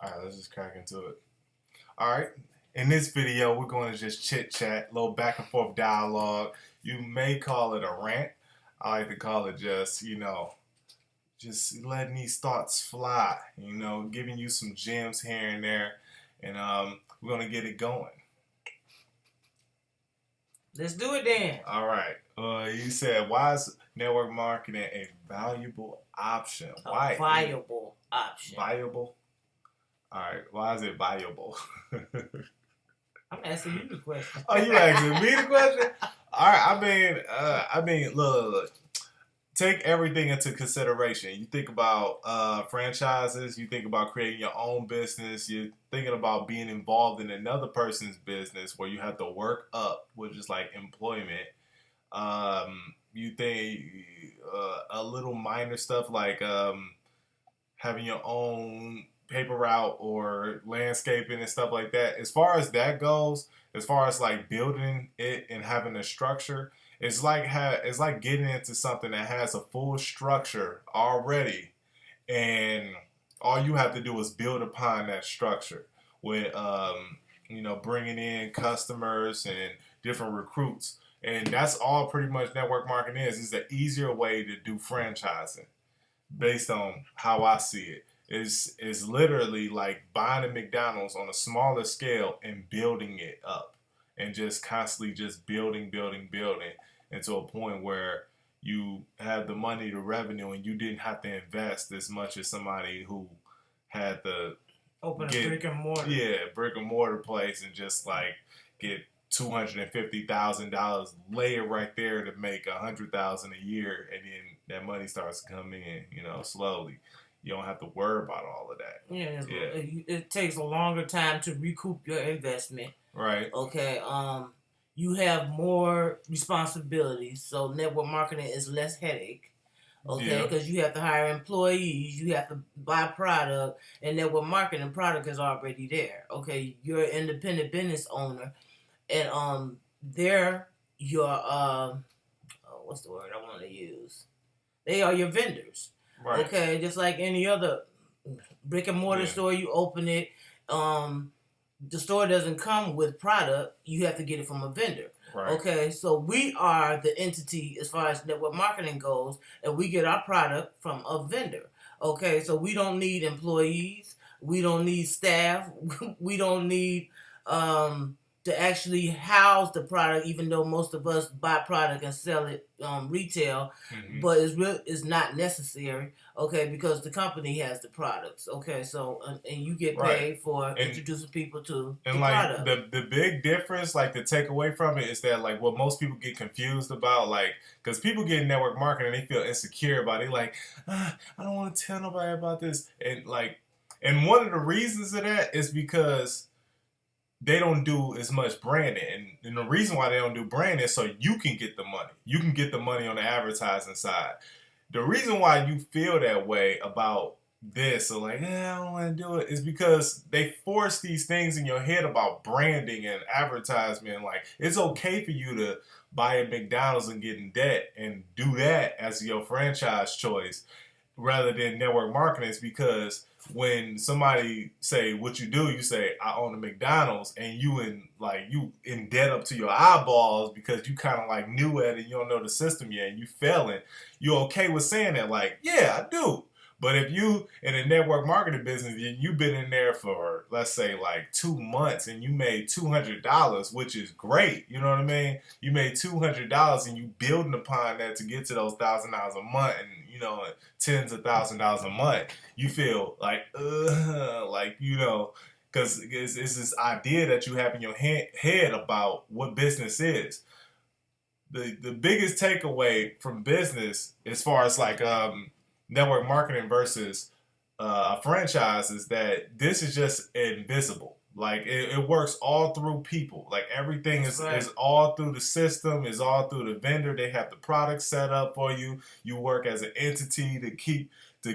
All right, let's just crack into it. All right. In this video, we're going to just chit chat, a little back and forth dialogue. You may call it a rant. I like to call it just letting these thoughts fly, giving you some gems here and there. And we're going to get it going. Let's do it then. All right. You said, why is network marketing a valuable option? Why? A viable option. Viable? All right. Why is it viable? I'm asking you the question. Oh, you asking me the question? All right. Look. Take everything into consideration. You think about franchises. You think about creating your own business. You're thinking about being involved in another person's business where you have to work up, which is like employment. You think a little minor stuff like having your own paper route or landscaping and stuff like that. As far as that goes, as far as like building it and having a structure, it's like getting into something that has a full structure already, and all you have to do is build upon that structure with bringing in customers and different recruits, and that's all pretty much network marketing is. It's an easier way to do franchising based on how I see it. Is literally like buying a McDonald's on a smaller scale and building it up and just constantly just building into a point where you have the money, the revenue, and you didn't have to invest as much as somebody who had to open a brick and mortar. Yeah, brick and mortar place and just like get $250,000 layer right there to make $100,000 a year, and then that money starts to come in, slowly. You don't have to worry about all of that. Yeah. It takes a longer time to recoup your investment. Right. Okay. You have more responsibilities, so network marketing is less headache. Okay, because you have to hire employees, you have to buy product, and network marketing product is already there. Okay, you're an independent business owner, and they're your what's the word I want to use? They are your vendors. Right. Okay, just like any other brick and mortar store, you open it. The store doesn't come with product. You have to get it from a vendor. Right. Okay, so we are the entity as far as network marketing goes, and we get our product from a vendor. Okay, so we don't need employees. We don't need staff. We don't need to actually house the product, even though most of us buy product and sell it retail, but it's not necessary, okay, because the company has the products, okay, so and you get paid for introducing people to the product. And like the big difference, like the takeaway from it is that like what most people get confused about, like because people get in network marketing, they feel insecure about it, like I don't want to tell nobody about this, and one of the reasons of that is because they don't do as much branding. And the reason why they don't do branding is so you can get the money. You can get the money on the advertising side. The reason why you feel that way about this, or like, I don't want to do it, is because they force these things in your head about branding and advertisement. Like, it's okay for you to buy a McDonald's and get in debt and do that as your franchise choice rather than network marketing. Is because when somebody say what you do, you say I own a McDonald's, and you in debt up to your eyeballs because you kind of like new at it, you don't know the system yet, and you failing. You're okay with saying that, like, yeah, I do. But if you in a network marketing business, you've been in there for let's say like 2 months and you made $200, which is great. You know what I mean? You made $200 and you building upon that to get to those $1,000 a month, and tens of $1,000s a month. You feel like because it's this idea that you have in your head about what business is. The biggest takeaway from business, as far as like network marketing versus a franchise, is that this is just invisible. Like it works all through people. Like everything is all through the system, is all through the vendor. They have the product set up for you. You work as an entity to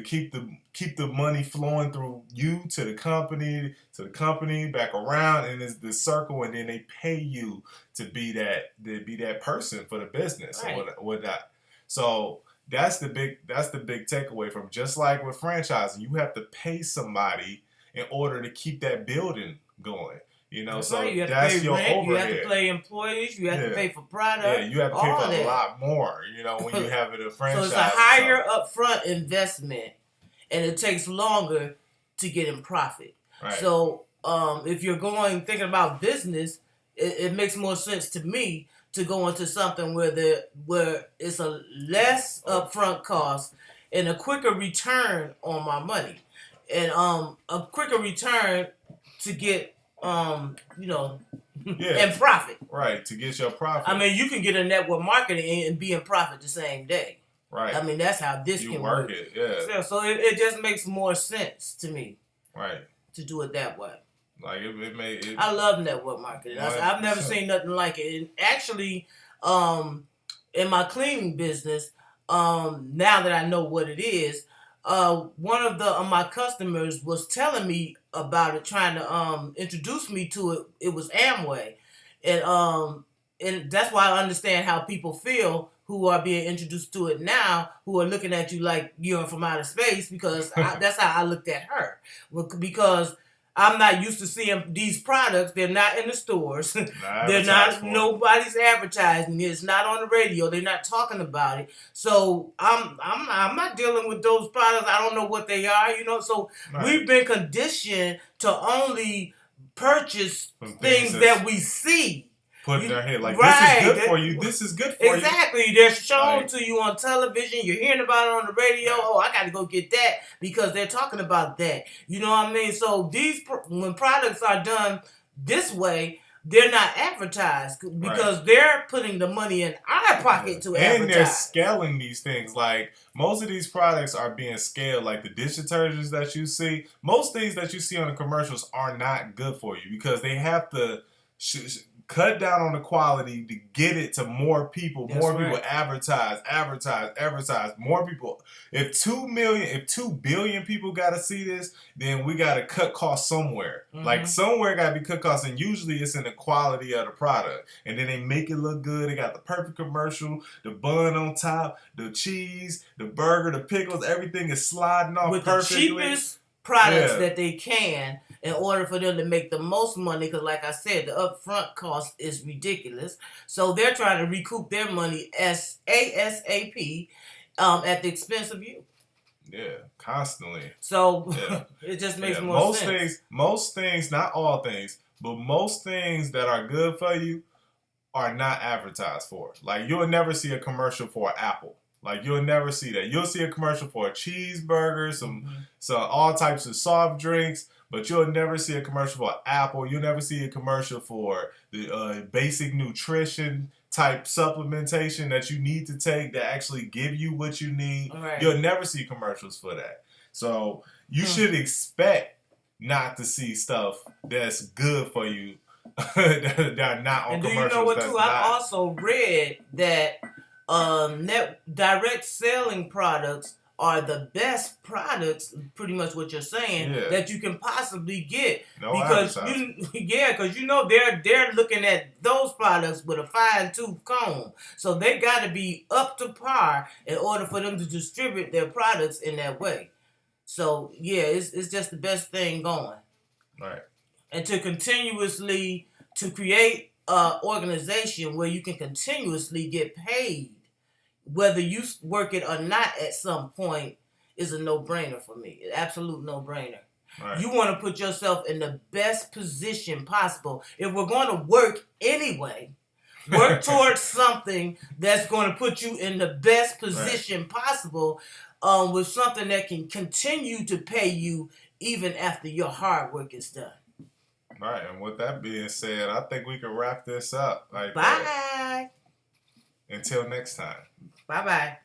keep the money flowing through you to the company back around, and it's the circle, and then they pay you to be that person for the business or whatnot. So that's the big takeaway from, just like with franchising, you have to pay somebody in order to keep that building going. You know, That's so right. You have that's to pay your rent. overhead. You have to pay employees. You have to Yeah. pay for product. Yeah, you have to pay all for of a that. lot more, you know, when you have it a franchise. So it's a higher upfront investment, and it takes longer to get in profit. Right. So if you're thinking about business, it makes more sense to me to go into something where it's a less upfront cost and a quicker return on my money, and a quicker return to get and profit. Right, to get your profit. I mean, you can get a network marketing and be in profit the same day. Right. I mean, that's how this can work. It, yeah. So it just makes more sense to me. Right. To do it that way. Like I love network marketing. I've never seen nothing like it. And actually, in my cleaning business, now that I know what it is, one of my customers was telling me about it, trying to introduce me to it. It was Amway, and that's why I understand how people feel who are being introduced to it now, who are looking at you like you're from outer space, because that's how I looked at her. Because I'm not used to seeing these products. They're not in the stores. They're not. Nobody's advertising. It's not on the radio. They're not talking about it. So I'm not dealing with those products. I don't know what they are. You know. So we've been conditioned to only purchase things that we see. Put in their head like, this is good for you. This is good for you. Exactly. They're shown to you on television. You're hearing about it on the radio. Oh, I got to go get that because they're talking about that. You know what I mean? So when products are done this way, they're not advertised because they're putting the money in our pocket to advertise. And they're scaling these things. Like, most of these products are being scaled. Like the dish detergents that you see, most things that you see on the commercials are not good for you because they have to cut down on the quality to get it to more people. People advertise. More people. If 2 billion people got to see this, then we got to cut costs somewhere. Mm-hmm. Like somewhere got to be cut costs, and usually it's in the quality of the product. And then they make it look good. They got the perfect commercial, the bun on top, the cheese, the burger, the pickles. Everything is sliding off with perfectly. The cheapest products that they can. In order for them to make the most money, because like I said, the upfront cost is ridiculous. So they're trying to recoup their money ASAP at the expense of you. Yeah, constantly. So it just makes more sense. Most things, not all things, but most things that are good for you are not advertised for. Like, you'll never see a commercial for Apple. Like, you'll never see that. You'll see a commercial for a cheeseburger, some all types of soft drinks, but you'll never see a commercial for Apple. You'll never see a commercial for the basic nutrition type supplementation that you need to take that actually give you what you need. Right. You'll never see commercials for that. So you should expect not to see stuff that's good for you that are not on commercials. And do you know what, too? I've also read that direct selling products are the best products, pretty much what you're saying, that you can possibly get. Because they're looking at those products with a fine-tooth comb. So they got to be up to par in order for them to distribute their products in that way. So it's just the best thing going. Right. And to create an organization where you can continuously get paid, whether you work it or not at some point, is a no-brainer for me. An absolute no-brainer. Right. You want to put yourself in the best position possible. If we're going to work anyway, work towards something that's going to put you in the best position possible, with something that can continue to pay you even after your hard work is done. Right, and with that being said, I think we can wrap this up. Bye. Until next time. Bye-bye.